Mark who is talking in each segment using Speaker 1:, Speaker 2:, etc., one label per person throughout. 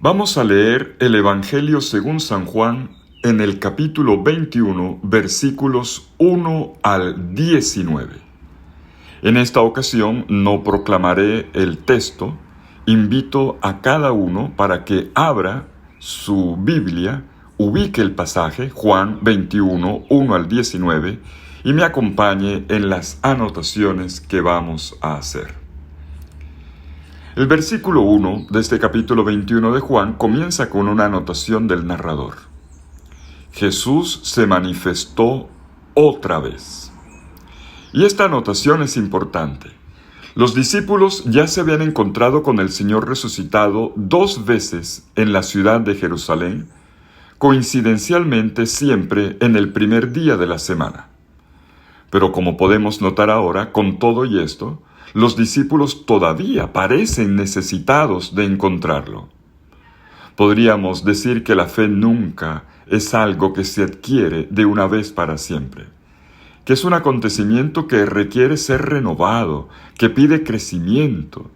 Speaker 1: Vamos a leer el Evangelio según San Juan en el capítulo 21, versículos 1 al 19. En esta ocasión no proclamaré el texto, invito a cada uno para que abra su Biblia, ubique el pasaje, Juan 21, 1 al 19, y me acompañe en las anotaciones que vamos a hacer. El versículo 1 de este capítulo 21 de Juan comienza con una anotación del narrador. Jesús se manifestó otra vez. Y esta anotación es importante. Los discípulos ya se habían encontrado con el Señor resucitado 2 veces en la ciudad de Jerusalén, coincidencialmente siempre en el primer día de la semana. Pero como podemos notar ahora, con todo y esto, los discípulos todavía parecen necesitados de encontrarlo. Podríamos decir que la fe nunca es algo que se adquiere de una vez para siempre, que es un acontecimiento que requiere ser renovado, que pide crecimiento,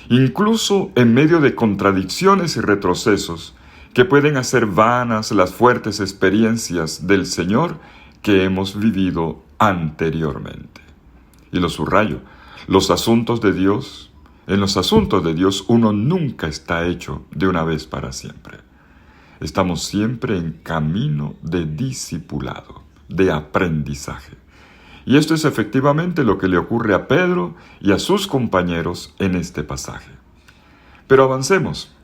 Speaker 1: incluso en medio de contradicciones y retrocesos que pueden hacer vanas las fuertes experiencias del Señor que hemos vivido anteriormente. Y lo subrayo, en los asuntos de Dios uno nunca está hecho de una vez para siempre. Estamos siempre en camino de discipulado, de aprendizaje. Y esto es efectivamente lo que le ocurre a Pedro y a sus compañeros en este pasaje. Pero avancemos.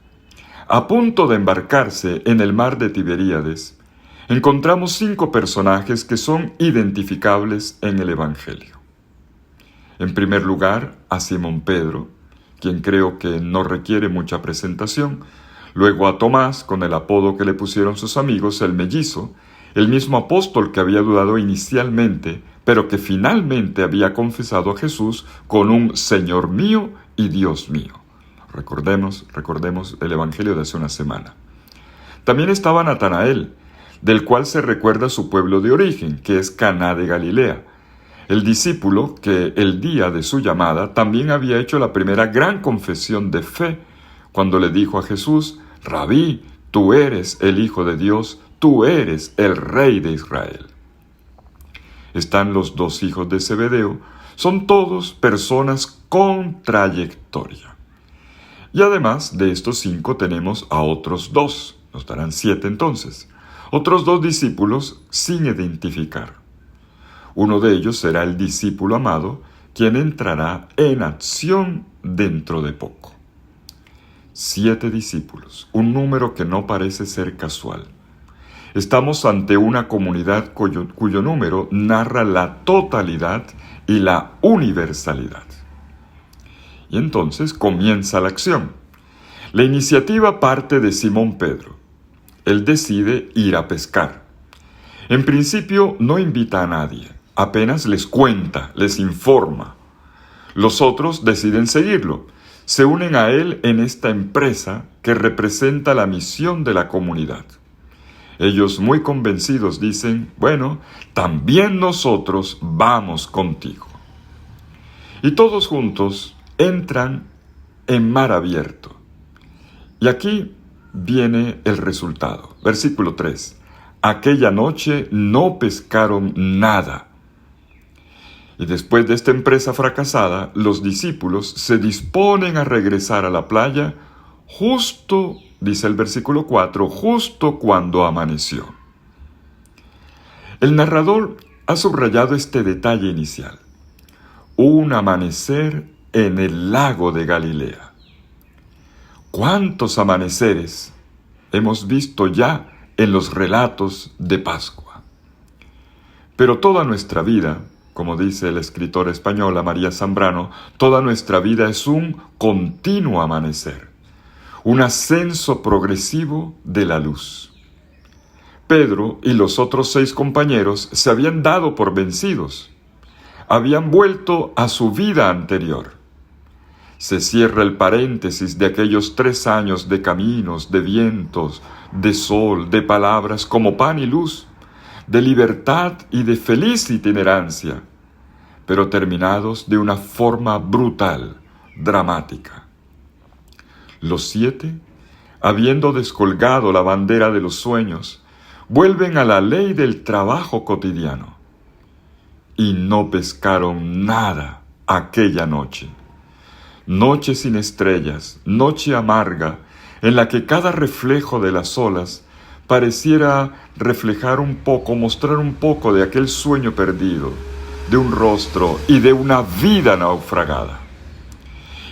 Speaker 1: A punto de embarcarse en el mar de Tiberíades, encontramos 5 personajes que son identificables en el Evangelio. En primer lugar, a Simón Pedro, quien creo que no requiere mucha presentación. Luego a Tomás, con el apodo que le pusieron sus amigos, el mellizo, el mismo apóstol que había dudado inicialmente, pero que finalmente había confesado a Jesús con un Señor mío y Dios mío. Recordemos el Evangelio de hace una semana. También estaba Natanael, del cual se recuerda su pueblo de origen, que es Caná de Galilea. El discípulo que el día de su llamada también había hecho la primera gran confesión de fe cuando le dijo a Jesús: Rabí, tú eres el Hijo de Dios, tú eres el Rey de Israel. Están los 2 hijos de Zebedeo, son todos personas con trayectoria. Y además de estos 5 tenemos a otros 2, nos darán 7 entonces, otros 2 discípulos sin identificar. Uno de ellos será el discípulo amado, quien entrará en acción dentro de poco. 7 discípulos, un número que no parece ser casual. Estamos ante una comunidad cuyo número narra la totalidad y la universalidad. Y entonces comienza la acción. La iniciativa parte de Simón Pedro. Él decide ir a pescar. En principio no invita a nadie. Apenas les cuenta, les informa. Los otros deciden seguirlo. Se unen a él en esta empresa que representa la misión de la comunidad. Ellos, muy convencidos, dicen: bueno, también nosotros vamos contigo. Y todos juntos entran en mar abierto. Y aquí viene el resultado. Versículo 3. Aquella noche no pescaron nada. Y después de esta empresa fracasada, los discípulos se disponen a regresar a la playa justo, dice el versículo 4, justo cuando amaneció. El narrador ha subrayado este detalle inicial: un amanecer en el lago de Galilea. ¿Cuántos amaneceres hemos visto ya en los relatos de Pascua? Pero toda nuestra vida, como dice el escritor español María Zambrano, toda nuestra vida es un continuo amanecer, un ascenso progresivo de la luz. Pedro y los otros 6 compañeros se habían dado por vencidos, habían vuelto a su vida anterior. Se cierra el paréntesis de aquellos 3 años de caminos, de vientos, de sol, de palabras como pan y luz, de libertad y de feliz itinerancia, pero terminados de una forma brutal, dramática. Los 7 habiendo descolgado la bandera de los sueños, vuelven a la ley del trabajo cotidiano. Y no pescaron nada aquella noche. Noche sin estrellas, noche amarga, en la que cada reflejo de las olas pareciera reflejar un poco, mostrar un poco de aquel sueño perdido, de un rostro y de una vida naufragada.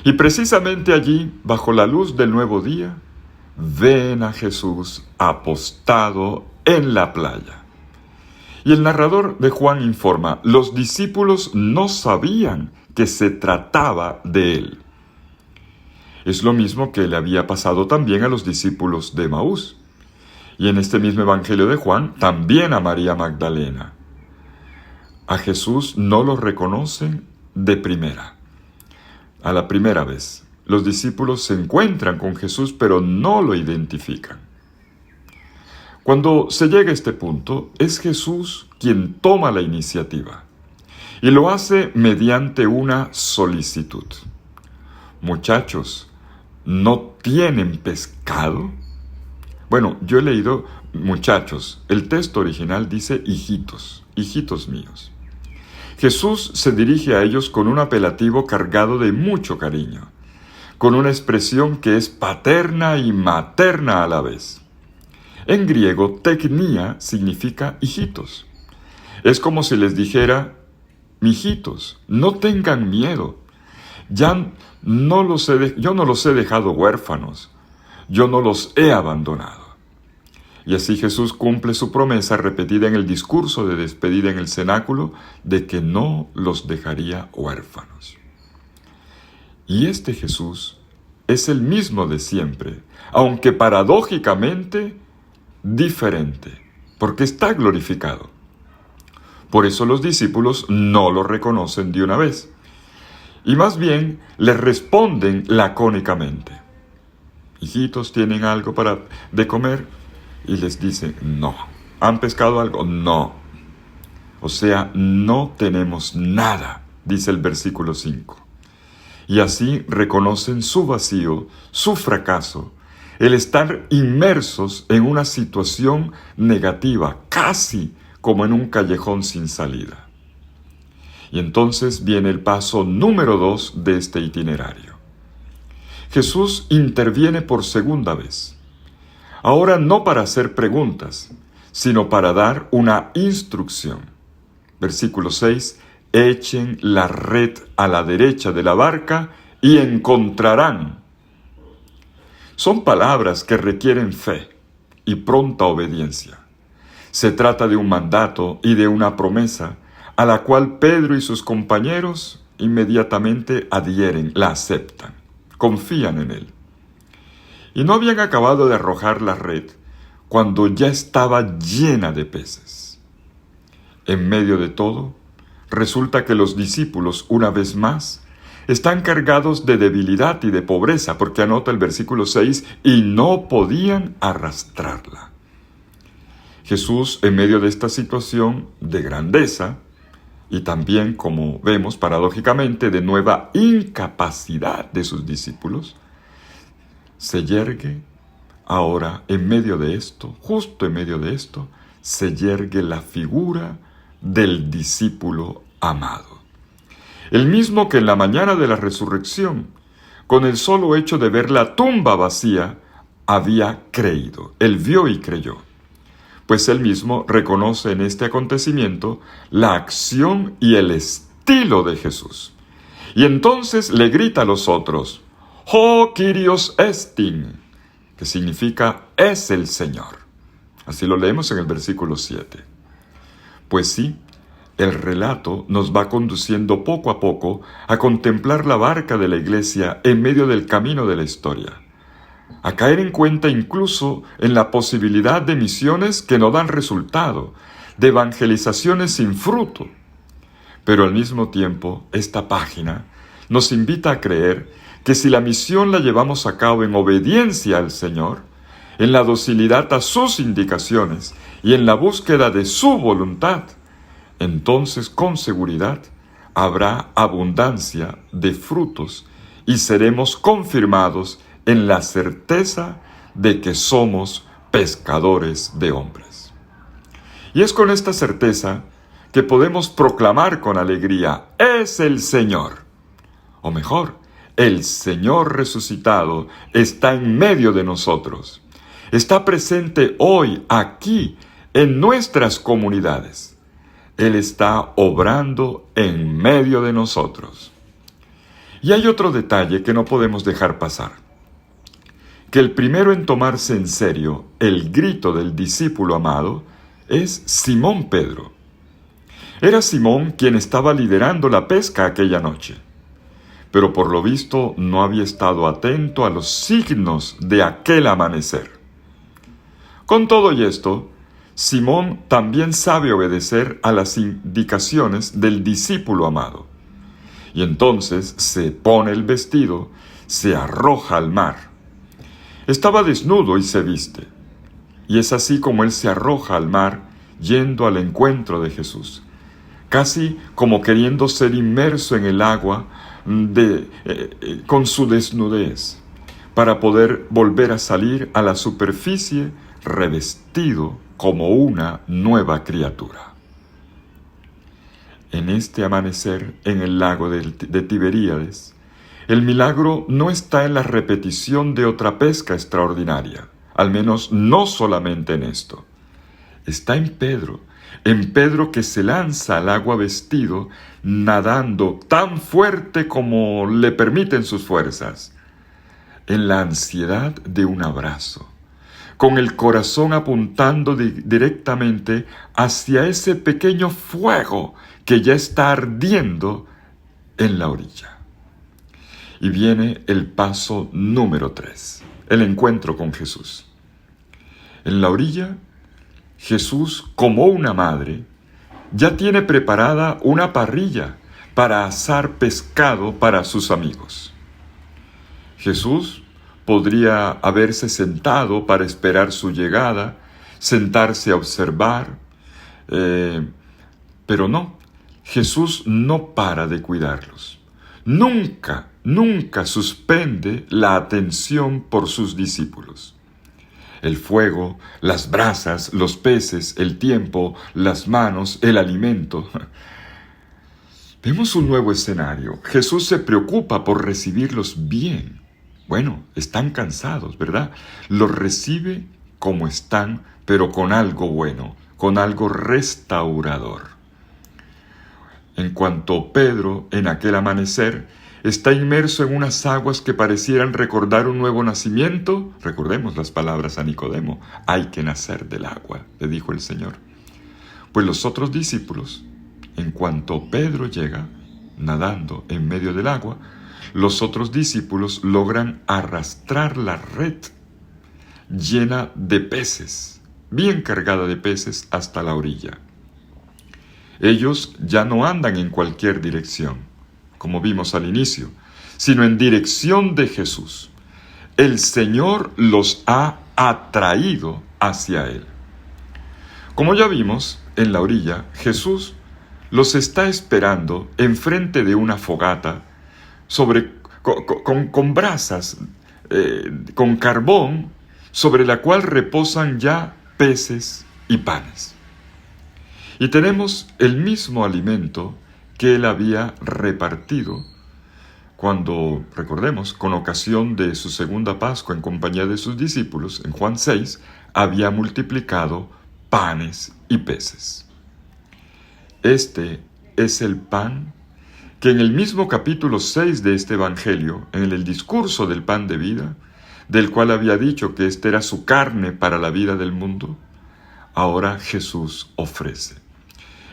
Speaker 1: Y precisamente allí, bajo la luz del nuevo día, ven a Jesús apostado en la playa. Y el narrador de Juan informa, los discípulos no sabían que se trataba de él. Es lo mismo que le había pasado también a los discípulos de Emaús. Y en este mismo Evangelio de Juan, también a María Magdalena. A Jesús no lo reconocen de primera. A la primera vez, los discípulos se encuentran con Jesús, pero no lo identifican. Cuando se llega a este punto, es Jesús quien toma la iniciativa y lo hace mediante una solicitud. Muchachos, ¿no tienen pescado? Bueno, yo he leído muchachos. El texto original dice hijitos, hijitos míos. Jesús se dirige a ellos con un apelativo cargado de mucho cariño, con una expresión que es paterna y materna a la vez. En griego, teknia significa hijitos. Es como si les dijera, mijitos, no tengan miedo. Yo no los he dejado huérfanos. Yo no los he abandonado. Y así Jesús cumple su promesa repetida en el discurso de despedida en el cenáculo de que no los dejaría huérfanos. Y este Jesús es el mismo de siempre, aunque paradójicamente diferente, porque está glorificado. Por eso los discípulos no lo reconocen de una vez, y más bien le responden lacónicamente. Hijitos, ¿tienen algo de comer? Y les dice, no. ¿Han pescado algo? No. O sea, no tenemos nada, dice el versículo 5. Y así reconocen su vacío, su fracaso, el estar inmersos en una situación negativa, casi como en un callejón sin salida. Y entonces viene el paso número 2 de este itinerario. Jesús interviene por segunda vez. Ahora no para hacer preguntas, sino para dar una instrucción. Versículo 6, echen la red a la derecha de la barca y encontrarán. Son palabras que requieren fe y pronta obediencia. Se trata de un mandato y de una promesa a la cual Pedro y sus compañeros inmediatamente adhieren, la aceptan, confían en él. Y no habían acabado de arrojar la red cuando ya estaba llena de peces. En medio de todo, resulta que los discípulos, una vez más, están cargados de debilidad y de pobreza, porque anota el versículo 6, y no podían arrastrarla. Jesús, en medio de esta situación de grandeza, y también, como vemos paradójicamente, de nueva incapacidad de sus discípulos, se yergue ahora en medio de esto, justo en medio de esto, se yergue la figura del discípulo amado. El mismo que en la mañana de la resurrección, con el solo hecho de ver la tumba vacía, había creído. Él vio y creyó. Pues él mismo reconoce en este acontecimiento la acción y el estilo de Jesús. Y entonces le grita a los otros, «Oh, Kyrios estin», que significa «es el Señor». Así lo leemos en el versículo 7. Pues sí, el relato nos va conduciendo poco a poco a contemplar la barca de la iglesia en medio del camino de la historia, a caer en cuenta incluso en la posibilidad de misiones que no dan resultado, de evangelizaciones sin fruto. Pero al mismo tiempo, esta página nos invita a creer que si la misión la llevamos a cabo en obediencia al Señor, en la docilidad a sus indicaciones y en la búsqueda de su voluntad, entonces con seguridad habrá abundancia de frutos y seremos confirmados en la certeza de que somos pescadores de hombres. Y es con esta certeza que podemos proclamar con alegría: es el Señor. O mejor, el Señor resucitado está en medio de nosotros. Está presente hoy, aquí, en nuestras comunidades. Él está obrando en medio de nosotros. Y hay otro detalle que no podemos dejar pasar: que el primero en tomarse en serio el grito del discípulo amado es Simón Pedro. Era Simón quien estaba liderando la pesca aquella noche, pero por lo visto no había estado atento a los signos de aquel amanecer. Con todo y esto, Simón también sabe obedecer a las indicaciones del discípulo amado. Y entonces se pone el vestido, se arroja al mar. Estaba desnudo y se viste. Y es así como él se arroja al mar, yendo al encuentro de Jesús, casi como queriendo ser inmerso en el agua con su desnudez, para poder volver a salir a la superficie revestido como una nueva criatura. En este amanecer en el lago de Tiberíades, el milagro no está en la repetición de otra pesca extraordinaria, al menos no solamente en esto. Está en Pedro que se lanza al agua vestido, nadando tan fuerte como le permiten sus fuerzas, en la ansiedad de un abrazo, con el corazón apuntando directamente hacia ese pequeño fuego que ya está ardiendo en la orilla. Y viene el paso número 3, el encuentro con Jesús. En la orilla, Jesús, como una madre, ya tiene preparada una parrilla para asar pescado para sus amigos. Jesús podría haberse sentado para esperar su llegada, sentarse a observar, pero no. Jesús no para de cuidarlos. Nunca suspende la atención por sus discípulos. El fuego, las brasas, los peces, el tiempo, las manos, el alimento. Vemos un nuevo escenario. Jesús se preocupa por recibirlos bien. Bueno, están cansados, ¿verdad? Los recibe como están, pero con algo bueno, con algo restaurador. En cuanto Pedro, en aquel amanecer, está inmerso en unas aguas que parecieran recordar un nuevo nacimiento, recordemos las palabras a Nicodemo: hay que nacer del agua, le dijo el Señor. Pues los otros discípulos, en cuanto Pedro llega, nadando en medio del agua, los otros discípulos logran arrastrar la red llena de peces, bien cargada de peces, hasta la orilla. Ellos ya no andan en cualquier dirección, como vimos al inicio, sino en dirección de Jesús. El Señor los ha atraído hacia Él. Como ya vimos, en la orilla, Jesús los está esperando enfrente de una fogata, con brasas, con carbón, sobre la cual reposan ya peces y panes. Y tenemos el mismo alimento que Él había repartido cuando, recordemos, con ocasión de su segunda Pascua en compañía de sus discípulos, en Juan 6, había multiplicado panes y peces. Este es el pan que en el mismo capítulo 6 de este Evangelio, en el discurso del pan de vida, del cual había dicho que esta era su carne para la vida del mundo, ahora Jesús ofrece.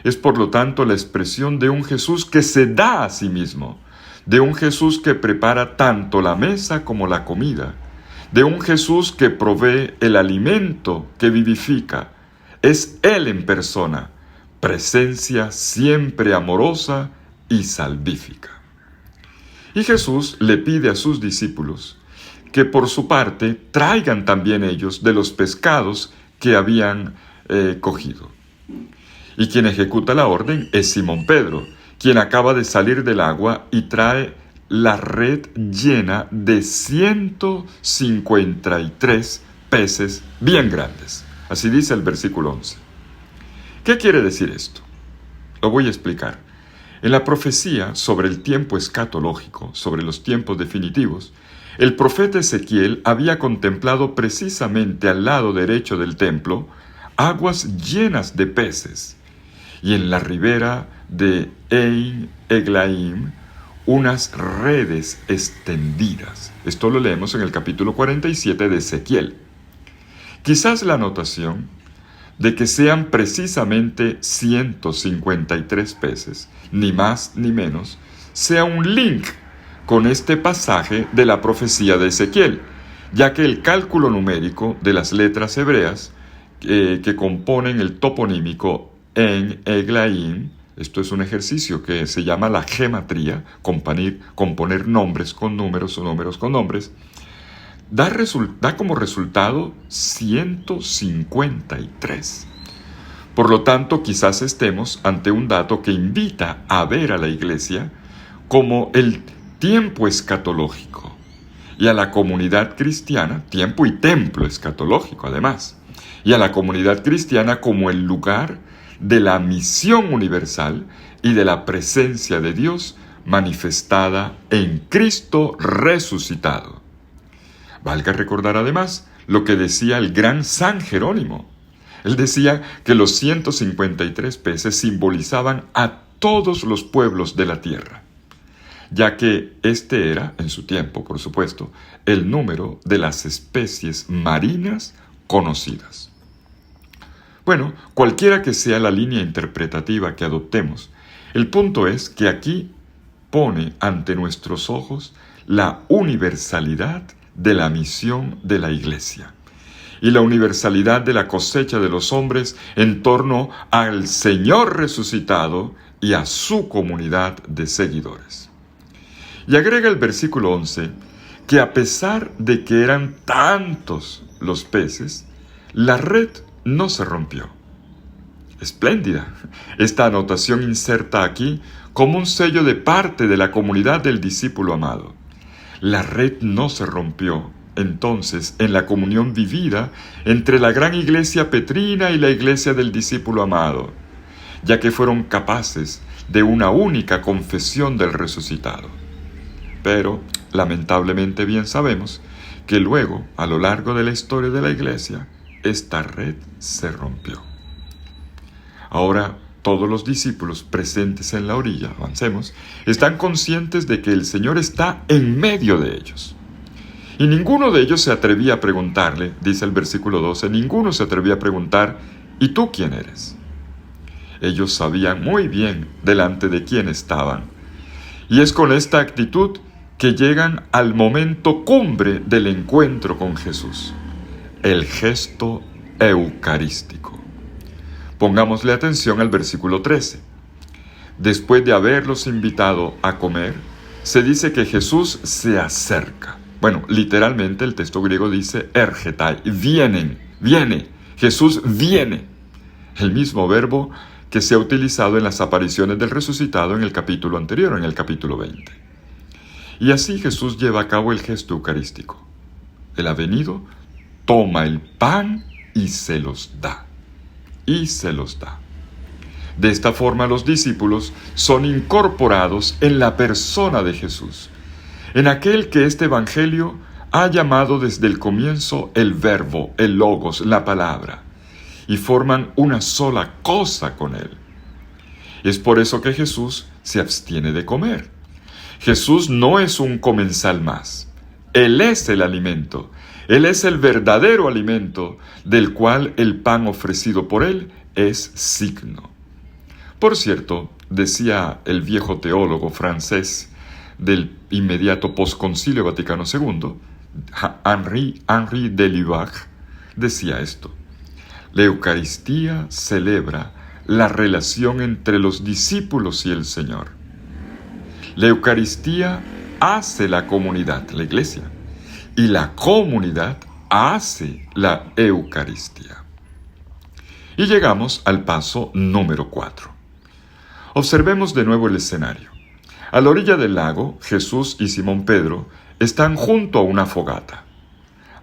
Speaker 1: Es por lo tanto la expresión de un Jesús que se da a sí mismo, de un Jesús que prepara tanto la mesa como la comida, de un Jesús que provee el alimento que vivifica. Es Él en persona, presencia siempre amorosa y salvífica. Y Jesús le pide a sus discípulos que por su parte traigan también ellos de los pescados que habían cogido. Y quien ejecuta la orden es Simón Pedro, quien acaba de salir del agua y trae la red llena de 153 peces bien grandes. Así dice el versículo 11. ¿Qué quiere decir esto? Lo voy a explicar. En la profecía sobre el tiempo escatológico, sobre los tiempos definitivos, el profeta Ezequiel había contemplado precisamente al lado derecho del templo aguas llenas de peces, y en la ribera de Ein Eglaim unas redes extendidas. Esto lo leemos en el capítulo 47 de Ezequiel. Quizás la anotación de que sean precisamente 153 peces, ni más ni menos, sea un link con este pasaje de la profecía de Ezequiel, ya que el cálculo numérico de las letras hebreas que componen el toponímico En Eglaim, esto es un ejercicio que se llama la gematría, componer nombres con números o números con nombres, da como resultado 153. Por lo tanto, quizás estemos ante un dato que invita a ver a la Iglesia como el tiempo escatológico y a la comunidad cristiana, tiempo y templo escatológico además, y a la comunidad cristiana como el lugar de la misión universal y de la presencia de Dios manifestada en Cristo resucitado. Valga recordar además lo que decía el gran San Jerónimo. Él decía que los 153 peces simbolizaban a todos los pueblos de la tierra, ya que este era, en su tiempo por supuesto, el número de las especies marinas conocidas. Bueno, cualquiera que sea la línea interpretativa que adoptemos, el punto es que aquí pone ante nuestros ojos la universalidad de la misión de la Iglesia y la universalidad de la cosecha de los hombres en torno al Señor resucitado y a su comunidad de seguidores. Y agrega el versículo 11 que a pesar de que eran tantos los peces, la red no se rompió. Espléndida. Esta anotación inserta aquí como un sello de parte de la comunidad del discípulo amado. La red no se rompió, entonces, en la comunión vivida entre la gran iglesia petrina y la iglesia del discípulo amado, ya que fueron capaces de una única confesión del resucitado. Pero, lamentablemente bien sabemos que luego, a lo largo de la historia de la iglesia, esta red se rompió. Ahora, todos los discípulos presentes en la orilla, avancemos, están conscientes de que el Señor está en medio de ellos. Y ninguno de ellos se atrevía a preguntarle, dice el versículo 12, ninguno se atrevía a preguntar, ¿y tú quién eres? Ellos sabían muy bien delante de quién estaban. Y es con esta actitud que llegan al momento cumbre del encuentro con Jesús, el gesto eucarístico. Pongámosle atención al versículo 13. Después de haberlos invitado a comer, se dice que Jesús se acerca. Bueno, literalmente el texto griego dice ergetai, viene, Jesús viene. El mismo verbo que se ha utilizado en las apariciones del resucitado en el capítulo anterior, en el capítulo 20. Y así Jesús lleva a cabo el gesto eucarístico. Él ha venido, toma el pan y se los da. De esta forma los discípulos son incorporados en la persona de Jesús, en aquel que este evangelio ha llamado desde el comienzo el verbo, el logos, la palabra, y forman una sola cosa con él. Es por eso que Jesús se abstiene de comer. Jesús no es un comensal más. Él es el alimento. Él es el verdadero alimento del cual el pan ofrecido por él es signo. Por cierto, decía el viejo teólogo francés del inmediato posconcilio Vaticano II, Henri de Lubac, decía esto: la Eucaristía celebra la relación entre los discípulos y el Señor. La Eucaristía hace la comunidad, la iglesia, y la comunidad hace la Eucaristía. Y llegamos al paso número 4. Observemos de nuevo el escenario. A la orilla del lago, Jesús y Simón Pedro están junto a una fogata.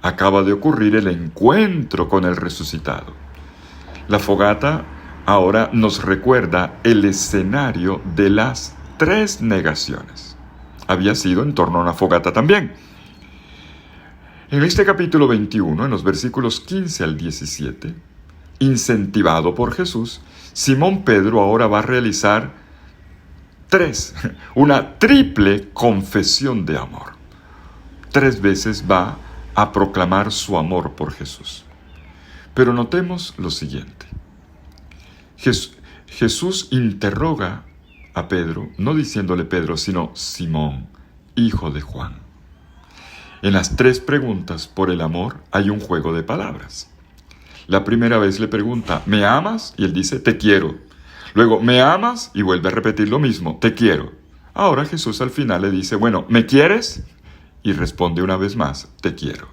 Speaker 1: acaba de ocurrir el encuentro con el resucitado. La fogata ahora nos recuerda el escenario de las 3 negaciones. Había sido en torno a una fogata también. En este capítulo 21, en los versículos 15 al 17, incentivado por Jesús, Simón Pedro ahora va a realizar una triple confesión de amor. 3 veces va a proclamar su amor por Jesús. Pero notemos lo siguiente. Jesús interroga a Pedro, no diciéndole Pedro, sino Simón, hijo de Juan. En las 3 preguntas por el amor hay un juego de palabras. La primera vez le pregunta, ¿me amas? Y él dice, te quiero. Luego, ¿me amas? Y vuelve a repetir lo mismo, te quiero. Ahora Jesús al final le dice, bueno, ¿me quieres? Y responde una vez más, te quiero.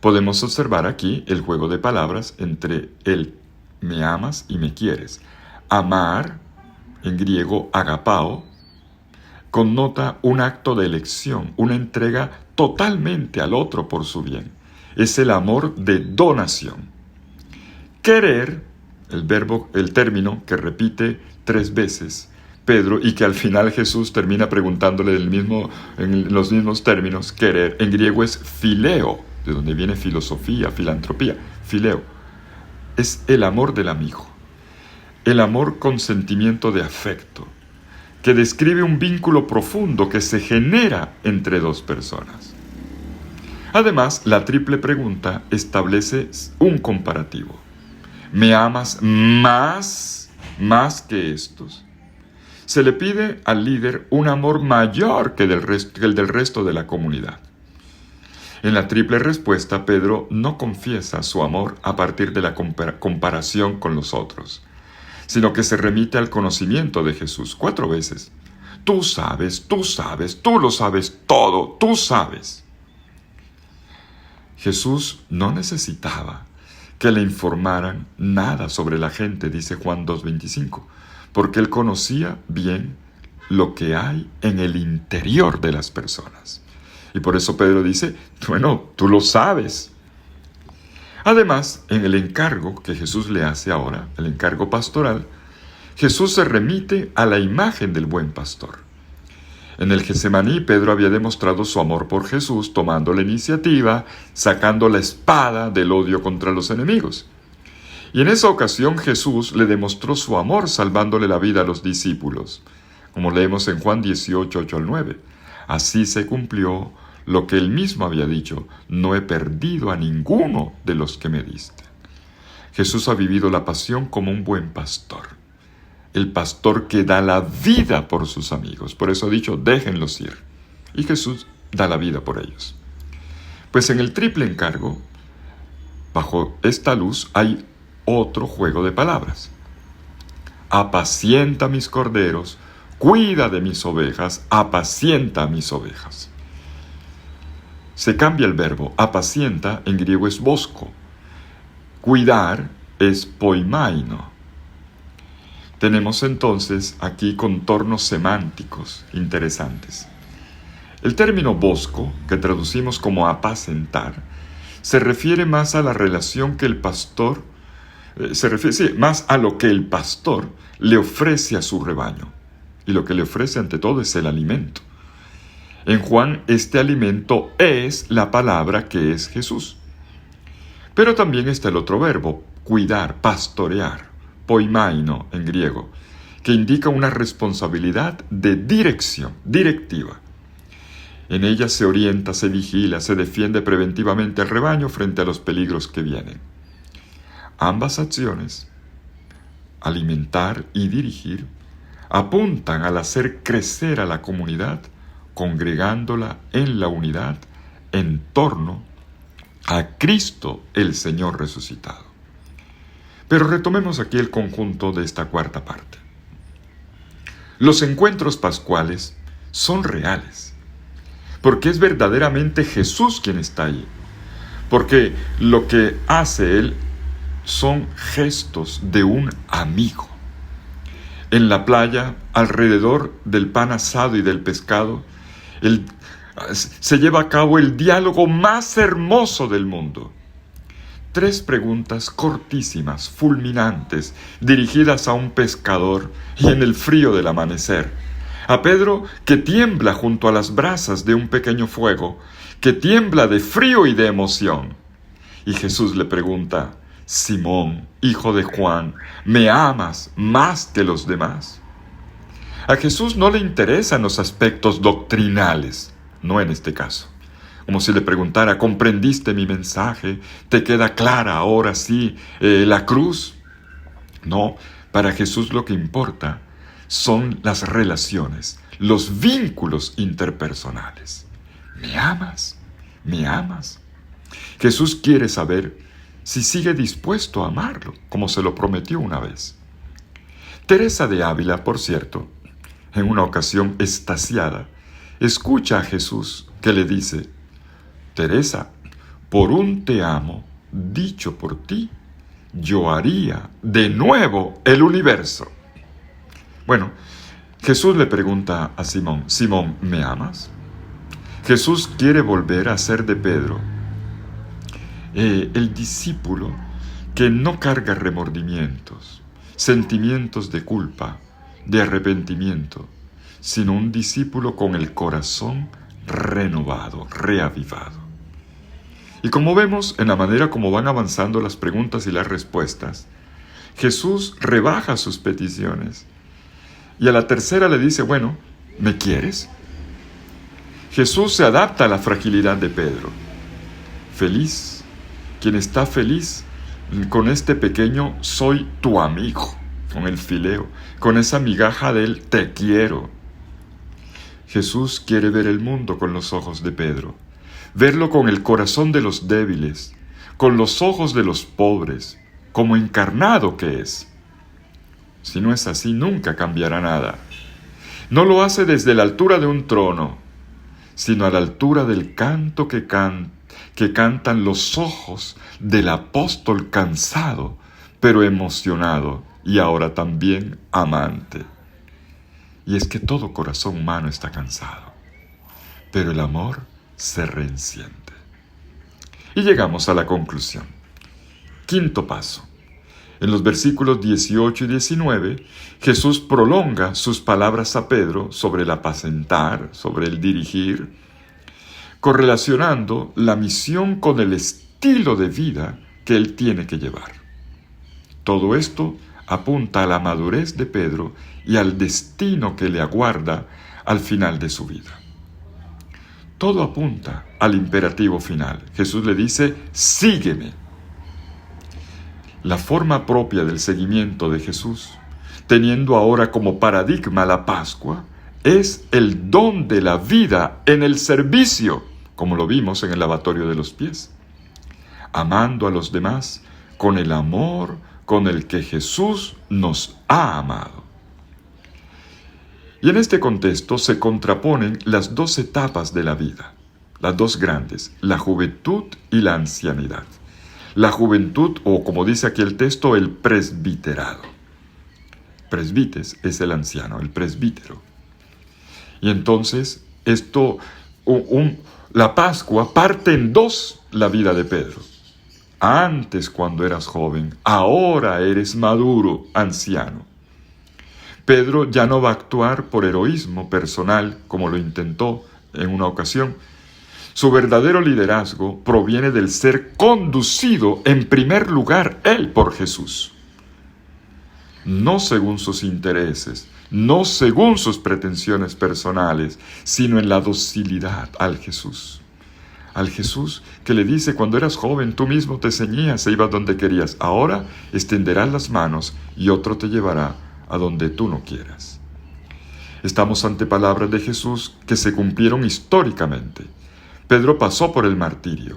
Speaker 1: Podemos observar aquí el juego de palabras entre el me amas y me quieres. Amar, en griego agapao, connota un acto de elección, una entrega totalmente al otro por su bien. Es el amor de donación. Querer, el término que repite 3 veces Pedro y que al final Jesús termina preguntándole en los mismos términos, querer, en griego es phileo, de donde viene filosofía, filantropía, phileo. Es el amor del amigo, el amor con sentimiento de afecto, que describe un vínculo profundo que se genera entre 2 personas. Además, la triple pregunta establece un comparativo. ¿Me amas más que estos? Se le pide al líder un amor mayor que el del resto de la comunidad. En la triple respuesta, Pedro no confiesa su amor a partir de la comparación con los otros, sino que se remite al conocimiento de Jesús 4 veces. Tú sabes, tú lo sabes todo, tú sabes. Jesús no necesitaba que le informaran nada sobre la gente, dice Juan 2:25, porque él conocía bien lo que hay en el interior de las personas. Y por eso Pedro dice, bueno, tú lo sabes. Además, en el encargo que Jesús le hace ahora, el encargo pastoral, Jesús se remite a la imagen del buen pastor. En el Getsemaní, Pedro había demostrado su amor por Jesús, tomando la iniciativa, sacando la espada del odio contra los enemigos. Y en esa ocasión Jesús le demostró su amor salvándole la vida a los discípulos, como leemos en Juan 18, 8 al 9. Así se cumplió lo que él mismo había dicho, no he perdido a ninguno de los que me diste. Jesús ha vivido la pasión como un buen pastor. El pastor que da la vida por sus amigos. Por eso ha dicho, déjenlos ir. Y Jesús da la vida por ellos. Pues en el triple encargo, bajo esta luz, hay otro juego de palabras. Apacienta mis corderos, cuida de mis ovejas, apacienta mis ovejas. Se cambia el verbo. Apacienta en griego es bosco. Cuidar es poimaino. Tenemos entonces aquí contornos semánticos interesantes. El término bosco, que traducimos como apacentar, se refiere más a la relación que el pastor, más a lo que el pastor le ofrece a su rebaño. Y lo que le ofrece ante todo es el alimento. En Juan, este alimento es la palabra que es Jesús. Pero también está el otro verbo, cuidar, pastorear. Poimaino en griego, que indica una responsabilidad de dirección, directiva. En ella se orienta, se vigila, se defiende preventivamente al rebaño frente a los peligros que vienen. Ambas acciones, alimentar y dirigir, apuntan al hacer crecer a la comunidad, congregándola en la unidad en torno a Cristo el Señor resucitado. Pero retomemos aquí el conjunto de esta cuarta parte. Los encuentros pascuales son reales, porque es verdaderamente Jesús quien está allí, porque lo que hace Él son gestos de un amigo. En la playa, alrededor del pan asado y del pescado, Él se lleva a cabo el diálogo más hermoso del mundo. 3 preguntas cortísimas, fulminantes, dirigidas a un pescador y en el frío del amanecer. A Pedro, que tiembla junto a las brasas de un pequeño fuego, que tiembla de frío y de emoción. Y Jesús le pregunta: Simón, hijo de Juan, ¿me amas más que los demás? A Jesús no le interesan los aspectos doctrinales, no en este caso. Como si le preguntara: ¿comprendiste mi mensaje? ¿Te queda clara ahora sí la cruz? No, para Jesús lo que importa son las relaciones, los vínculos interpersonales. ¿Me amas? ¿Me amas? Jesús quiere saber si sigue dispuesto a amarlo, como se lo prometió una vez. Teresa de Ávila, por cierto, en una ocasión extasiada, escucha a Jesús que le dice: Teresa, por un te amo dicho por ti, yo haría de nuevo el universo. Bueno, Jesús le pregunta a Simón: Simón, ¿me amas? Jesús quiere volver a ser de Pedro el discípulo que no carga remordimientos, sentimientos de culpa, de arrepentimiento, sino un discípulo con el corazón renovado, reavivado. Y como vemos en la manera como van avanzando las preguntas y las respuestas, Jesús rebaja sus peticiones y a la tercera le dice: bueno, ¿me quieres? Jesús se adapta a la fragilidad de Pedro. Feliz, quien está feliz con este pequeño soy tu amigo, con el fileo, con esa migaja del te quiero. Jesús quiere ver el mundo con los ojos de Pedro, verlo con el corazón de los débiles, con los ojos de los pobres, como encarnado que es. Si no es así, nunca cambiará nada. No lo hace desde la altura de un trono, sino a la altura del canto que cantan los ojos del apóstol cansado, pero emocionado y ahora también amante. Y es que todo corazón humano está cansado, pero el amor se reenciende. Y llegamos a la conclusión. Quinto paso. En los versículos 18 y 19, Jesús prolonga sus palabras a Pedro sobre el apacentar, sobre el dirigir, correlacionando la misión con el estilo de vida que él tiene que llevar. Todo esto apunta a la madurez de Pedro y al destino que le aguarda al final de su vida. Todo apunta al imperativo final. Jesús le dice: sígueme. La forma propia del seguimiento de Jesús, teniendo ahora como paradigma la Pascua, es el don de la vida en el servicio, como lo vimos en el lavatorio de los pies, amando a los demás con el amor con el que Jesús nos ha amado. Y en este contexto se contraponen las 2 etapas de la vida, las 2 grandes, la juventud y la ancianidad. La juventud, o como dice aquí el texto, el presbiterado. Presbites es el anciano, el presbítero. Y entonces, la Pascua parte en 2 la vida de Pedro. Antes, cuando eras joven, ahora eres maduro, anciano. Pedro ya no va a actuar por heroísmo personal, como lo intentó en una ocasión. Su verdadero liderazgo proviene del ser conducido en primer lugar él por Jesús. No según sus intereses, no según sus pretensiones personales, sino en la docilidad al Jesús. Al Jesús que le dice: cuando eras joven tú mismo te ceñías e ibas donde querías. Ahora extenderás las manos y otro te llevará a donde tú no quieras. Estamos ante palabras de Jesús que se cumplieron históricamente. Pedro pasó por el martirio,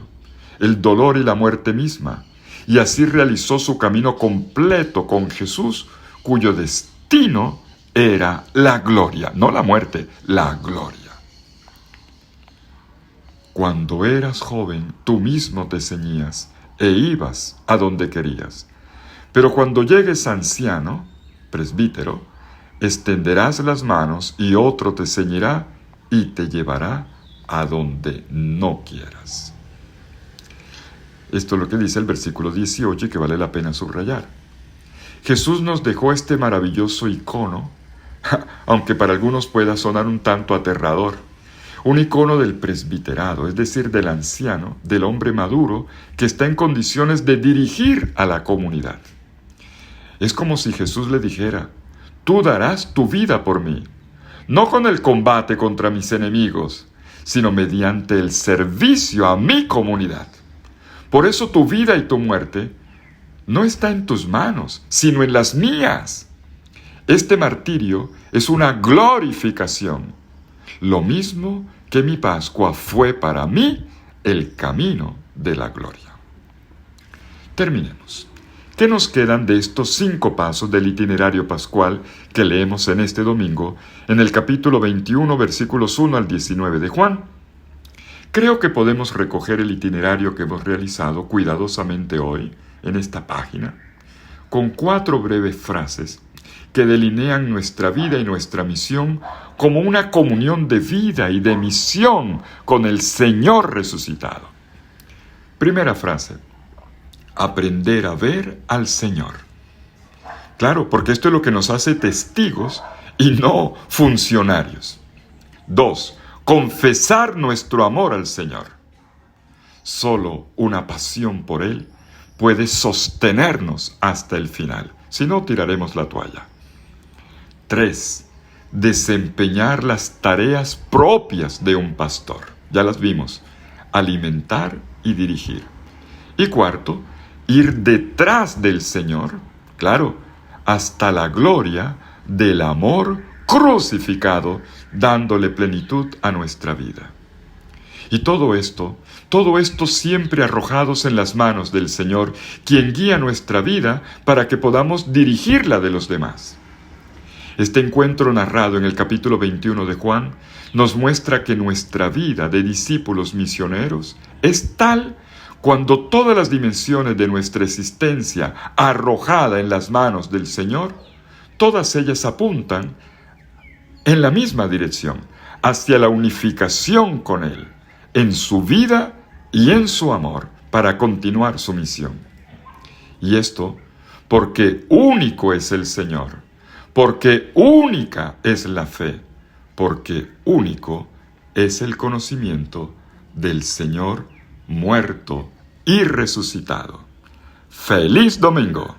Speaker 1: el dolor y la muerte misma, y así realizó su camino completo con Jesús, cuyo destino era la gloria, no la muerte, la gloria. Cuando eras joven, tú mismo te ceñías e ibas a donde querías. Pero cuando llegues anciano, presbítero, extenderás las manos y otro te ceñirá y te llevará a donde no quieras. Esto es lo que dice el versículo 18 y que vale la pena subrayar. Jesús nos dejó este maravilloso icono, aunque para algunos pueda sonar un tanto aterrador, un icono del presbiterado, es decir, del anciano, del hombre maduro que está en condiciones de dirigir a la comunidad. Es como si Jesús le dijera: tú darás tu vida por mí, no con el combate contra mis enemigos, sino mediante el servicio a mi comunidad. Por eso tu vida y tu muerte no está en tus manos, sino en las mías. Este martirio es una glorificación, lo mismo que mi Pascua fue para mí el camino de la gloria. Terminemos. ¿Qué nos quedan de estos 5 pasos del itinerario pascual que leemos en este domingo en el capítulo 21, versículos 1 al 19 de Juan? Creo que podemos recoger el itinerario que hemos realizado cuidadosamente hoy en esta página con 4 breves frases que delinean nuestra vida y nuestra misión como una comunión de vida y de misión con el Señor resucitado. Primera frase: aprender a ver al Señor. Claro, porque esto es lo que nos hace testigos y no funcionarios. 2. Confesar nuestro amor al Señor. Solo una pasión por Él puede sostenernos hasta el final. Si no, tiraremos la toalla. 3. Desempeñar las tareas propias de un pastor. Ya las vimos: alimentar y dirigir. Y 4. Ir detrás del Señor, claro, hasta la gloria del amor crucificado, dándole plenitud a nuestra vida. Y todo esto siempre arrojados en las manos del Señor, quien guía nuestra vida para que podamos dirigirla de los demás. Este encuentro narrado en el capítulo 21 de Juan nos muestra que nuestra vida de discípulos misioneros es tal cuando todas las dimensiones de nuestra existencia arrojada en las manos del Señor, todas ellas apuntan en la misma dirección, hacia la unificación con Él, en su vida y en su amor, para continuar su misión. Y esto porque único es el Señor, porque única es la fe, porque único es el conocimiento del Señor muerto y resucitado. ¡Feliz domingo!